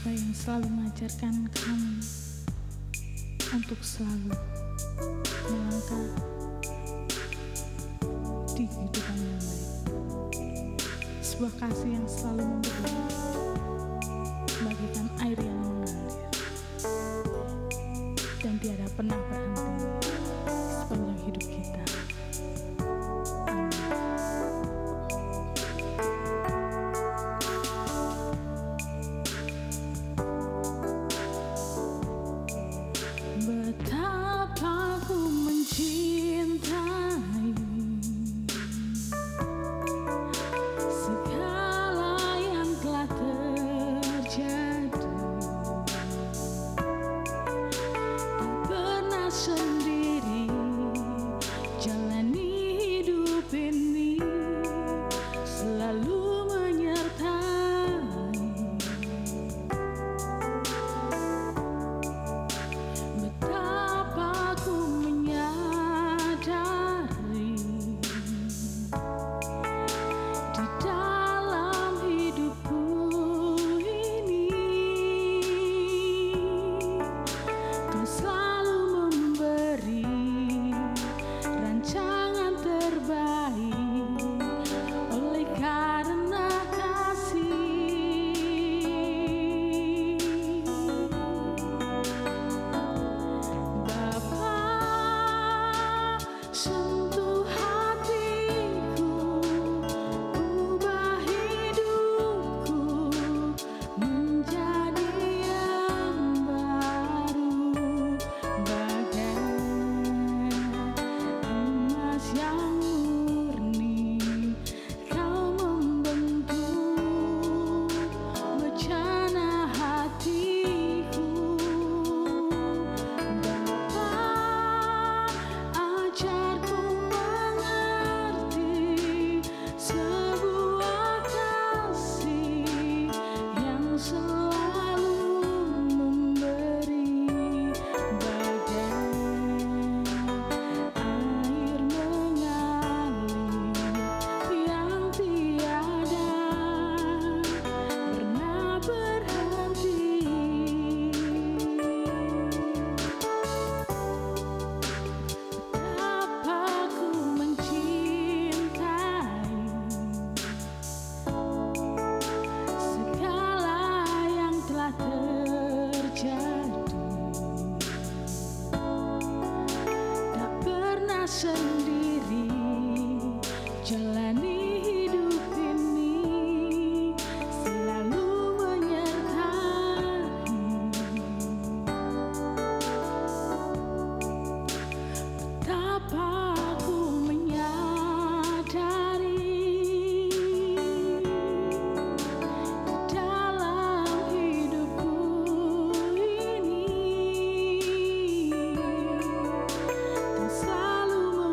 Bapak yang selalu mengajarkan kami untuk selalu melangkah di kehidupan yang baik. Sebuah kasih yang selalu memberi, bagaikan air yang mengalir dan tiada pernah berhenti sepanjang hidup kita. Betapa ku mencintai segala yang telah terjadi. Tak pernah sendiri jalani hidup ini, selalu menyertai. Sendiri jalani hidup ini, selalu menyertai. Betapa aku menyadari di dalam hidupku ini tak selalu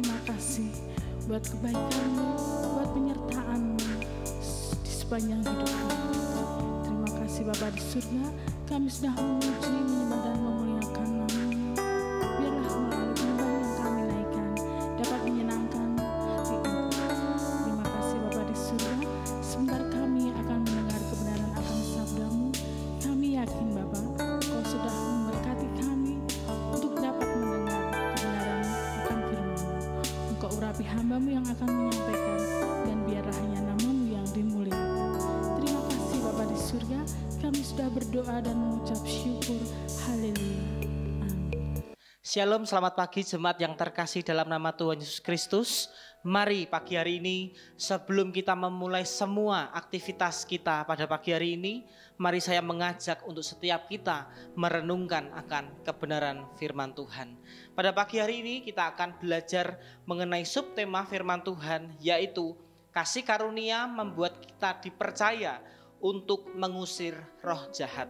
terima kasih buat kebaikan-Mu, buat penyertaan-Mu di sepanjang hidup kami. Terima kasih Bapa di surga, kami sudah memuji, menyembah dan memuliakan nama-Mu. Biarlah melalui penyembahan yang kami naikkan dapat menyenangkan hati Engkau. Terima kasih Bapa di surga, sebentar kami akan mendengar kebenaran akan sabda-Mu. Kami yakin Bapa, Kau sudah memberkati kami untuk dapat mendengar kebenaran akan firman-Mu. Engkau urapi hamba-Mu yang akan menyampaikan, dan biarlah hanya nama-Mu yang dimuliakan. Terima kasih Bapa di surga, kami sudah berdoa dan mengucap syukur. Haleluya. Amin. Shalom, selamat pagi jemaat yang terkasih dalam nama Tuhan Yesus Kristus. Mari pagi hari ini, sebelum kita memulai semua aktivitas kita pada pagi hari ini, mari saya mengajak untuk setiap kita merenungkan akan kebenaran firman Tuhan. Pada pagi hari ini kita akan belajar mengenai subtema firman Tuhan, yaitu kasih karunia membuat kita dipercaya untuk mengusir roh jahat.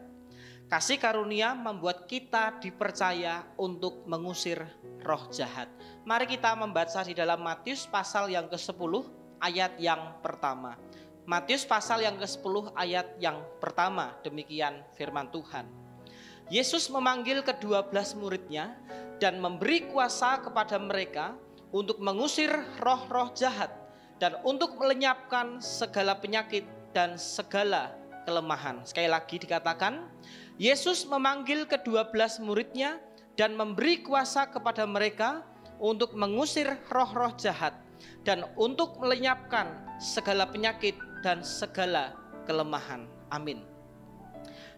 Kasih karunia membuat kita dipercaya untuk mengusir roh jahat. Mari kita membaca di dalam Matius pasal yang ke-10 ayat yang pertama. Matius pasal yang ke-10 ayat yang pertama, demikian firman Tuhan. Yesus memanggil ke-12 muridnya dan memberi kuasa kepada mereka untuk mengusir roh-roh jahat dan untuk melenyapkan segala penyakit dan segala kelemahan. Sekali lagi dikatakan, Yesus memanggil ke-12 muridnya dan memberi kuasa kepada mereka untuk mengusir roh-roh jahat dan untuk melenyapkan segala penyakit dan segala kelemahan. Amin.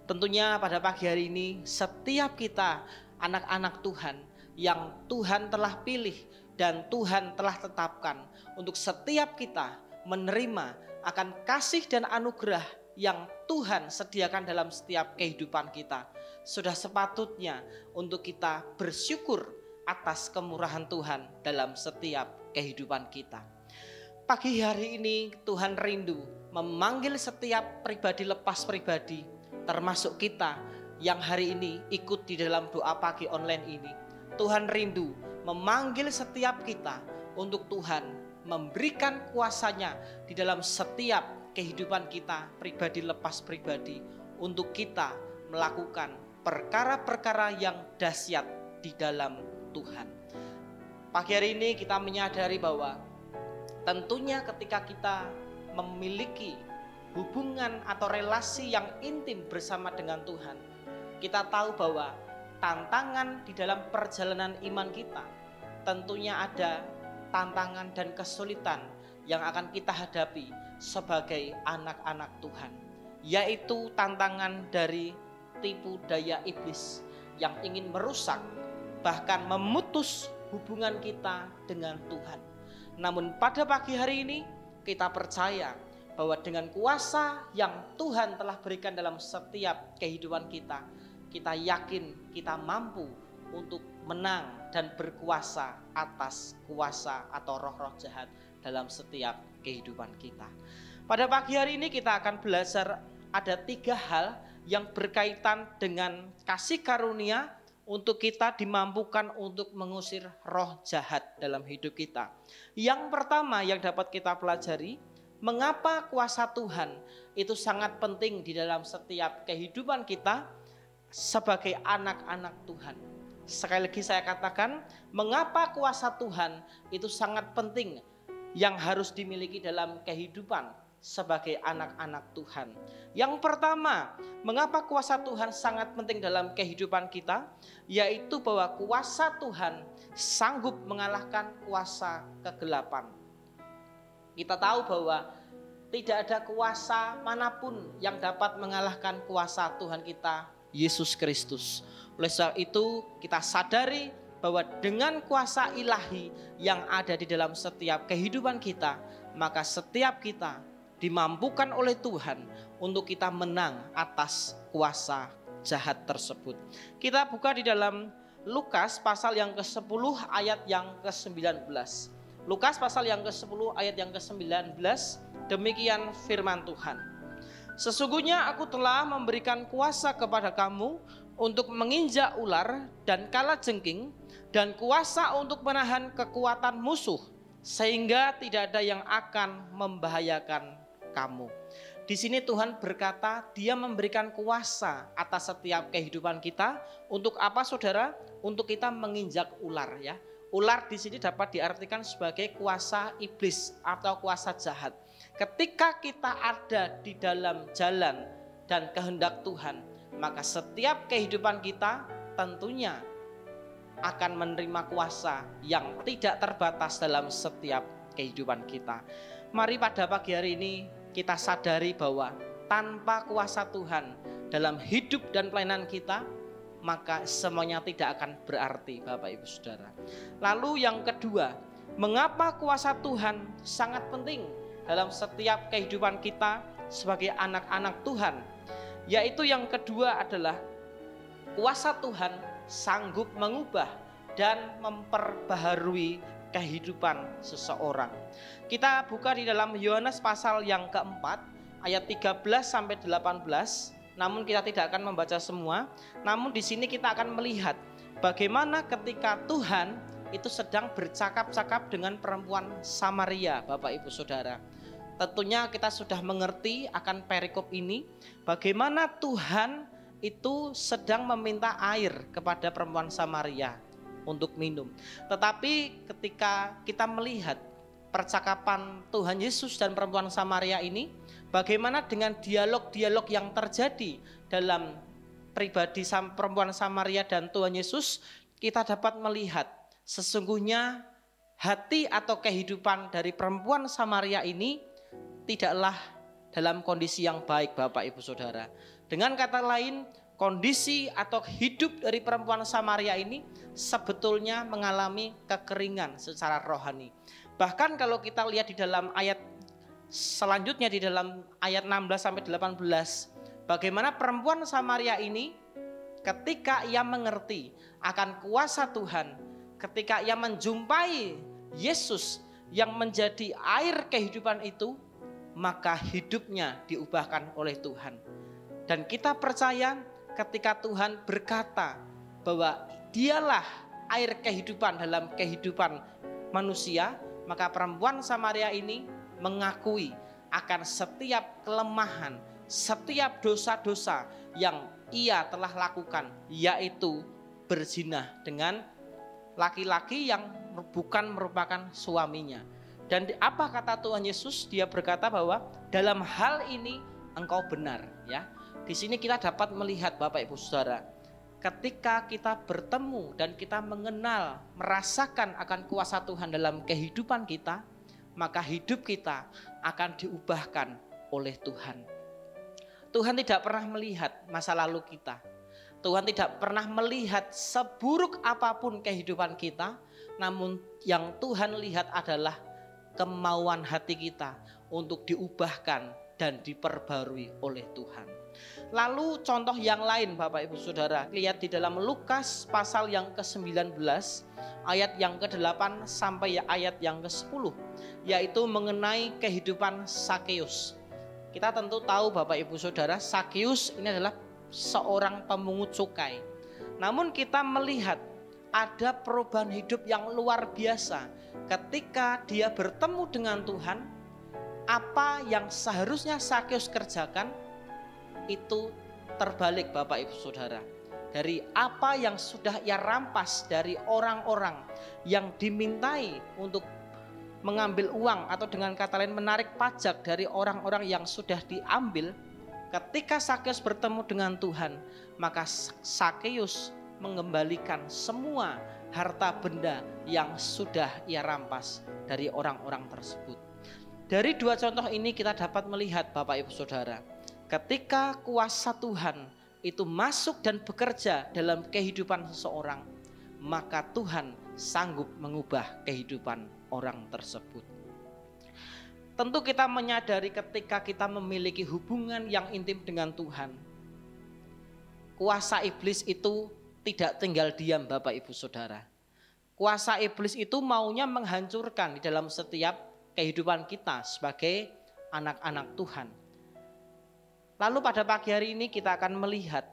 Tentunya pada pagi hari ini setiap kita anak-anak Tuhan yang Tuhan telah pilih dan Tuhan telah tetapkan untuk setiap kita menerima akan kasih dan anugerah yang Tuhan sediakan dalam setiap kehidupan kita. Sudah sepatutnya untuk kita bersyukur atas kemurahan Tuhan dalam setiap kehidupan kita. Pagi hari ini Tuhan rindu memanggil setiap pribadi lepas pribadi, termasuk kita yang hari ini ikut di dalam doa pagi online ini. Tuhan rindu memanggil setiap kita untuk Tuhan memberikan kuasa-Nya di dalam setiap kehidupan kita pribadi lepas pribadi, untuk kita melakukan perkara-perkara yang dahsyat di dalam Tuhan. Pagi hari ini kita menyadari bahwa tentunya ketika kita memiliki hubungan atau relasi yang intim bersama dengan Tuhan, kita tahu bahwa tantangan di dalam perjalanan iman kita tentunya ada tantangan dan kesulitan yang akan kita hadapi sebagai anak-anak Tuhan, yaitu tantangan dari tipu daya iblis yang ingin merusak bahkan memutus hubungan kita dengan Tuhan. Namun pada pagi hari ini kita percaya bahwa dengan kuasa yang Tuhan telah berikan dalam setiap kehidupan kita, kita yakin kita mampu untuk menang dan berkuasa atas kuasa atau roh-roh jahat dalam setiap kehidupan kita. Pada pagi hari ini kita akan belajar ada 3 hal yang berkaitan dengan kasih karunia untuk kita dimampukan untuk mengusir roh jahat dalam hidup kita. Yang pertama yang dapat kita pelajari, mengapa kuasa Tuhan itu sangat penting di dalam setiap kehidupan kita sebagai anak-anak Tuhan. Sekali lagi saya katakan, mengapa kuasa Tuhan itu sangat penting yang harus dimiliki dalam kehidupan sebagai anak-anak Tuhan. Yang pertama, mengapa kuasa Tuhan sangat penting dalam kehidupan kita, yaitu bahwa kuasa Tuhan sanggup mengalahkan kuasa kegelapan. Kita tahu bahwa tidak ada kuasa manapun yang dapat mengalahkan kuasa Tuhan kita, Yesus Kristus. Oleh sebab itu kita sadari bahwa dengan kuasa ilahi yang ada di dalam setiap kehidupan kita, maka setiap kita dimampukan oleh Tuhan untuk kita menang atas kuasa jahat tersebut. Kita buka di dalam Lukas pasal yang ke-10 ayat yang ke-19. Lukas pasal yang ke-10 ayat yang ke-19, demikian firman Tuhan. Sesungguhnya aku telah memberikan kuasa kepada kamu untuk menginjak ular dan kalajengking dan kuasa untuk menahan kekuatan musuh, sehingga tidak ada yang akan membahayakan kamu. Di sini Tuhan berkata, Dia memberikan kuasa atas setiap kehidupan kita. Untuk apa, saudara? Untuk kita menginjak ular, ya. Ular di sini dapat diartikan sebagai kuasa iblis atau kuasa jahat. Ketika kita ada di dalam jalan dan kehendak Tuhan, maka setiap kehidupan kita tentunya akan menerima kuasa yang tidak terbatas dalam setiap kehidupan kita. Mari pada pagi hari ini kita sadari bahwa tanpa kuasa Tuhan dalam hidup dan pelayanan kita, maka semuanya tidak akan berarti, Bapak Ibu Saudara. Lalu yang kedua, mengapa kuasa Tuhan sangat penting dalam setiap kehidupan kita sebagai anak-anak Tuhan? Yaitu yang kedua adalah kuasa Tuhan sanggup mengubah dan memperbaharui kehidupan seseorang. Kita buka di dalam Yohanes pasal yang keempat ayat 13 sampai 18. Namun kita tidak akan membaca semua. Namun di sini kita akan melihat bagaimana ketika Tuhan itu sedang bercakap-cakap dengan perempuan Samaria, Bapak Ibu Saudara. Tentunya kita sudah mengerti akan perikop ini, bagaimana Tuhan itu sedang meminta air kepada perempuan Samaria untuk minum. Tetapi ketika kita melihat percakapan Tuhan Yesus dan perempuan Samaria ini, bagaimana dengan dialog-dialog yang terjadi dalam pribadi perempuan Samaria dan Tuhan Yesus, kita dapat melihat sesungguhnya hati atau kehidupan dari perempuan Samaria ini tidaklah dalam kondisi yang baik, Bapak Ibu Saudara. Dengan kata lain, kondisi atau hidup dari perempuan Samaria ini sebetulnya mengalami kekeringan secara rohani. Bahkan kalau kita lihat di dalam ayat selanjutnya, di dalam ayat 16 sampai 18, bagaimana perempuan Samaria ini ketika ia mengerti akan kuasa Tuhan, ketika ia menjumpai Yesus yang menjadi air kehidupan itu, maka hidupnya diubahkan oleh Tuhan. Dan kita percaya ketika Tuhan berkata bahwa Dialah air kehidupan dalam kehidupan manusia, maka perempuan Samaria ini mengakui akan setiap kelemahan, setiap dosa-dosa yang ia telah lakukan, yaitu berzina dengan laki-laki yang bukan merupakan suaminya. Dan apa kata Tuhan Yesus? Dia berkata bahwa dalam hal ini engkau benar, ya. Di sini kita dapat melihat, Bapak Ibu Saudara, ketika kita bertemu dan kita mengenal, merasakan akan kuasa Tuhan dalam kehidupan kita, maka hidup kita akan diubahkan oleh Tuhan. Tuhan tidak pernah melihat masa lalu kita. Tuhan tidak pernah melihat seburuk apapun kehidupan kita, namun yang Tuhan lihat adalah kemauan hati kita untuk diubahkan dan diperbarui oleh Tuhan. Lalu contoh yang lain, Bapak Ibu Saudara, lihat di dalam Lukas pasal yang ke-19 ayat yang ke-8 sampai ayat yang ke-10, yaitu mengenai kehidupan Sakeus. Kita tentu tahu, Bapak Ibu Saudara, Sakeus ini adalah seorang pemungut cukai. Namun kita melihat ada perubahan hidup yang luar biasa ketika dia bertemu dengan Tuhan. Apa yang seharusnya Sakeus kerjakan itu terbalik, Bapak Ibu Saudara. Dari apa yang sudah ia rampas dari orang-orang yang dimintai untuk mengambil uang, atau dengan kata lain menarik pajak dari orang-orang yang sudah diambil, ketika Sakeus bertemu dengan Tuhan, maka Sakeus mengembalikan semua harta benda yang sudah ia rampas dari orang-orang tersebut. Dari dua contoh ini kita dapat melihat, Bapak Ibu Saudara, ketika kuasa Tuhan itu masuk dan bekerja dalam kehidupan seseorang, maka Tuhan sanggup mengubah kehidupan orang tersebut. Tentu kita menyadari ketika kita memiliki hubungan yang intim dengan Tuhan, kuasa iblis itu tidak tinggal diam, Bapak Ibu Saudara. Kuasa iblis itu maunya menghancurkan di dalam setiap kehidupan kita sebagai anak-anak Tuhan. Lalu pada pagi hari ini kita akan melihat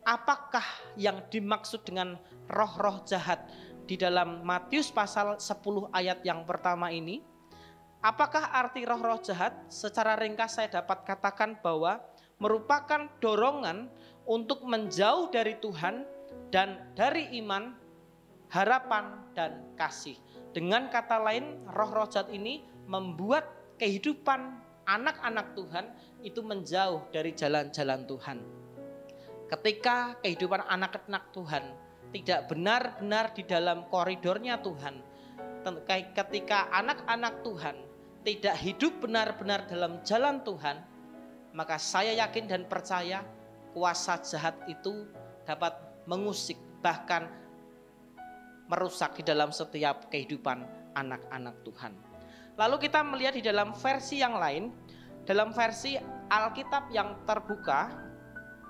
apakah yang dimaksud dengan roh-roh jahat di dalam Matius pasal 10 ayat yang pertama ini. Apakah arti roh-roh jahat? Secara ringkas saya dapat katakan bahwa merupakan dorongan untuk menjauh dari Tuhan dan dari iman, harapan, dan kasih. Dengan kata lain, roh-roh jahat ini membuat kehidupan anak-anak Tuhan itu menjauh dari jalan-jalan Tuhan. Ketika kehidupan anak-anak Tuhan tidak benar-benar di dalam koridornya Tuhan, ketika anak-anak Tuhan tidak hidup benar-benar dalam jalan Tuhan, maka saya yakin dan percaya kuasa jahat itu dapat mengusik, bahkan merusak di dalam setiap kehidupan anak-anak Tuhan. Lalu kita melihat di dalam versi yang lain, dalam versi Alkitab yang terbuka,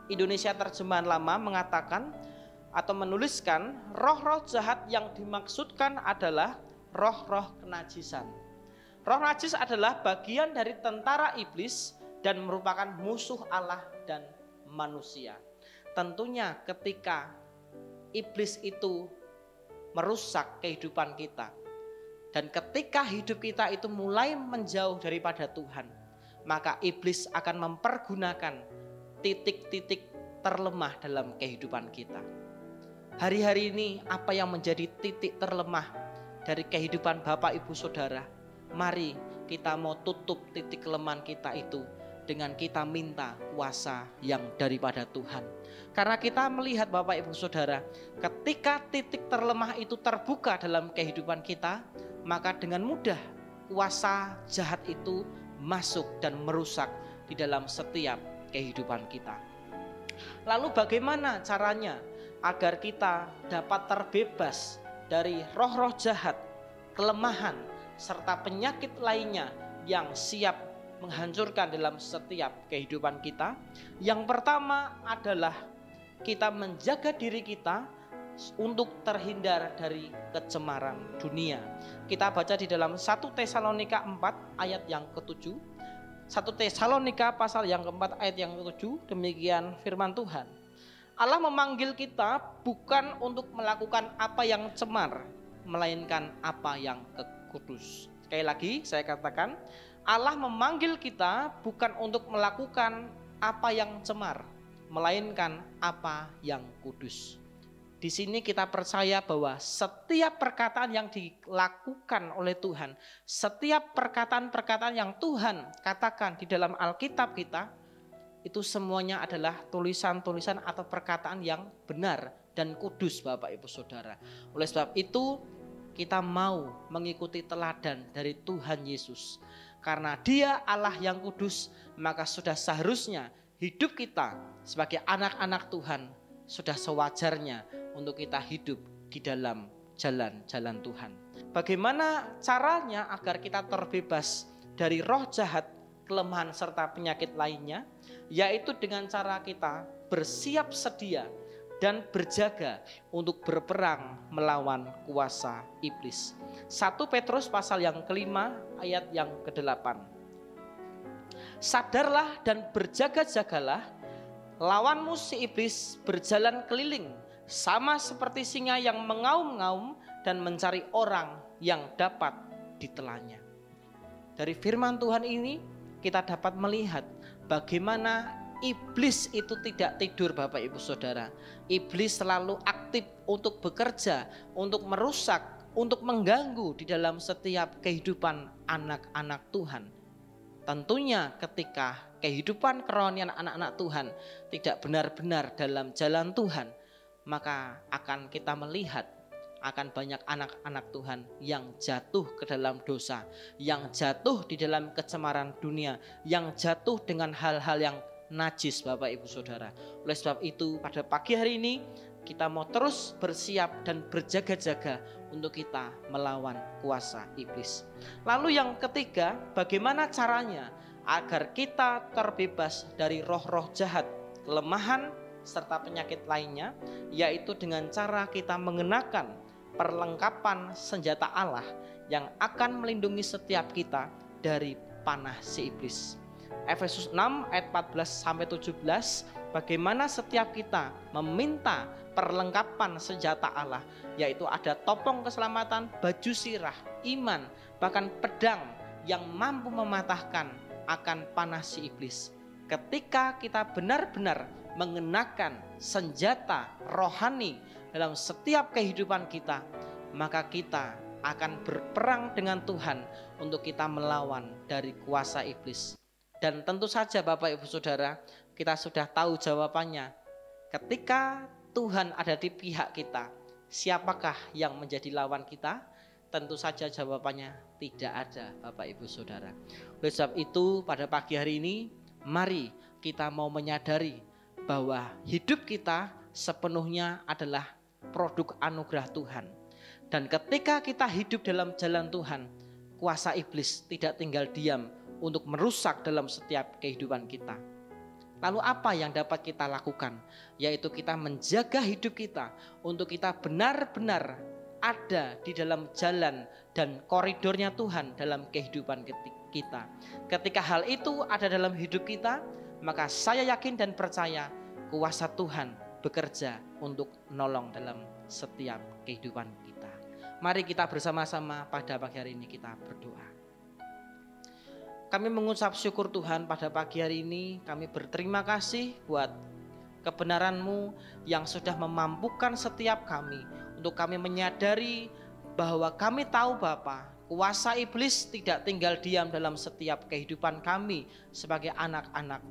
Indonesia Terjemahan Lama mengatakan atau menuliskan roh-roh jahat yang dimaksudkan adalah roh-roh kenajisan. Roh najis adalah bagian dari tentara iblis dan merupakan musuh Allah dan manusia. Tentunya ketika iblis itu merusak kehidupan kita, dan ketika hidup kita itu mulai menjauh daripada Tuhan, maka iblis akan mempergunakan titik-titik terlemah dalam kehidupan kita. Hari-hari ini apa yang menjadi titik terlemah dari kehidupan Bapak Ibu Saudara? Mari kita mau tutup titik kelemahan kita itu dengan kita minta kuasa yang daripada Tuhan. Karena kita melihat Bapak Ibu Saudara, ketika titik terlemah itu terbuka dalam kehidupan kita, maka dengan mudah kuasa jahat itu masuk dan merusak di dalam setiap kehidupan kita. Lalu bagaimana caranya agar kita dapat terbebas dari roh-roh jahat, kelemahan, serta penyakit lainnya yang siap menghancurkan dalam setiap kehidupan kita? Yang pertama adalah kita menjaga diri kita untuk terhindar dari kecemaran dunia. Kita baca di dalam 1 Tesalonika 4 ayat yang ke-7. 1 Tesalonika pasal yang ke-4 ayat yang ke-7, demikian firman Tuhan. Allah memanggil kita bukan untuk melakukan apa yang cemar, melainkan apa yang kudus. Sekali lagi saya katakan, Allah memanggil kita bukan untuk melakukan apa yang cemar, melainkan apa yang kudus. Di sini kita percaya bahwa setiap perkataan yang dilakukan oleh Tuhan, setiap perkataan-perkataan yang Tuhan katakan di dalam Alkitab kita, itu semuanya adalah tulisan-tulisan atau perkataan yang benar dan kudus, Bapak Ibu Saudara. Oleh sebab itu kita mau mengikuti teladan dari Tuhan Yesus. Karena Dia Allah yang kudus, maka sudah seharusnya hidup kita sebagai anak-anak Tuhan sudah sewajarnya untuk kita hidup di dalam jalan-jalan Tuhan. Bagaimana caranya agar kita terbebas dari roh jahat, kelemahan serta penyakit lainnya? Yaitu dengan cara kita bersiap sedia dan berjaga untuk berperang melawan kuasa iblis. 1 Petrus pasal yang kelima ayat yang ke-8. Sadarlah dan berjaga-jagalah, lawanmu si iblis berjalan keliling sama seperti singa yang mengaum-ngaum dan mencari orang yang dapat ditelannya. Dari firman Tuhan ini kita dapat melihat bagaimana iblis itu tidak tidur, Bapak Ibu Saudara. Iblis selalu aktif untuk bekerja, untuk merusak, untuk mengganggu di dalam setiap kehidupan anak-anak Tuhan. Tentunya ketika kehidupan kerohanian anak-anak Tuhan tidak benar-benar dalam jalan Tuhan, maka akan kita melihat akan banyak anak-anak Tuhan yang jatuh ke dalam dosa, yang jatuh di dalam kecemaran dunia, yang jatuh dengan hal-hal yang najis, Bapak Ibu Saudara. Oleh sebab itu pada pagi hari ini kita mau terus bersiap dan berjaga-jaga untuk kita melawan kuasa iblis. Lalu yang ketiga, bagaimana caranya agar kita terbebas dari roh-roh jahat, kelemahan serta penyakit lainnya? Yaitu dengan cara kita mengenakan perlengkapan senjata Allah yang akan melindungi setiap kita dari panah si iblis. Efesus 6 ayat 14-17, bagaimana setiap kita meminta perlengkapan senjata Allah, yaitu ada topeng keselamatan, baju sirah, iman, bahkan pedang yang mampu mematahkan akan panas si iblis. Ketika kita benar-benar mengenakan senjata rohani dalam setiap kehidupan kita, maka kita akan berperang dengan Tuhan untuk kita melawan dari kuasa iblis. Dan tentu saja Bapak Ibu Saudara, kita sudah tahu jawabannya. Ketika Tuhan ada di pihak kita, siapakah yang menjadi lawan kita? Tentu saja jawabannya tidak ada, Bapak Ibu Saudara. Oleh sebab itu pada pagi hari ini, mari kita mau menyadari bahwa hidup kita sepenuhnya adalah produk anugerah Tuhan. Dan ketika kita hidup dalam jalan Tuhan, kuasa iblis tidak tinggal diam untuk merusak dalam setiap kehidupan kita. Lalu apa yang dapat kita lakukan? Yaitu kita menjaga hidup kita untuk kita benar-benar ada di dalam jalan dan koridornya Tuhan dalam kehidupan kita. Ketika hal itu ada dalam hidup kita, maka saya yakin dan percaya kuasa Tuhan bekerja untuk nolong dalam setiap kehidupan kita. Mari kita bersama-sama pada pagi hari ini kita berdoa. Kami mengucap syukur Tuhan pada pagi hari ini. Kami berterima kasih buat kebenaran-Mu yang sudah memampukan setiap kami untuk kami menyadari bahwa kami tahu Bapa, kuasa iblis tidak tinggal diam dalam setiap kehidupan kami sebagai anak-anak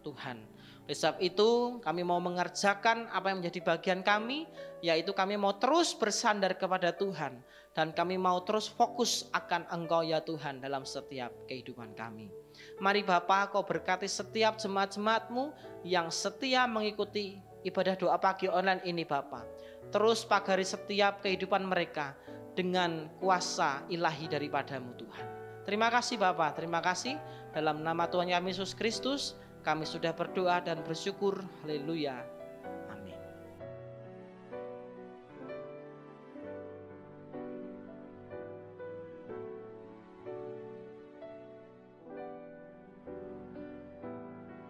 Tuhan. Oleh sebab itu kami mau mengerjakan apa yang menjadi bagian kami, yaitu kami mau terus bersandar kepada Tuhan dan kami mau terus fokus akan Engkau ya Tuhan dalam setiap kehidupan kami. Mari Bapa, Kau berkati setiap jemaat-jemaat-Mu yang setia mengikuti ibadah doa pagi online ini Bapa. Terus pagari setiap kehidupan mereka dengan kuasa ilahi daripada-Mu Tuhan. Terima kasih Bapa, terima kasih. Dalam nama Tuhan Yesus Kristus kami sudah berdoa dan bersyukur. Haleluya.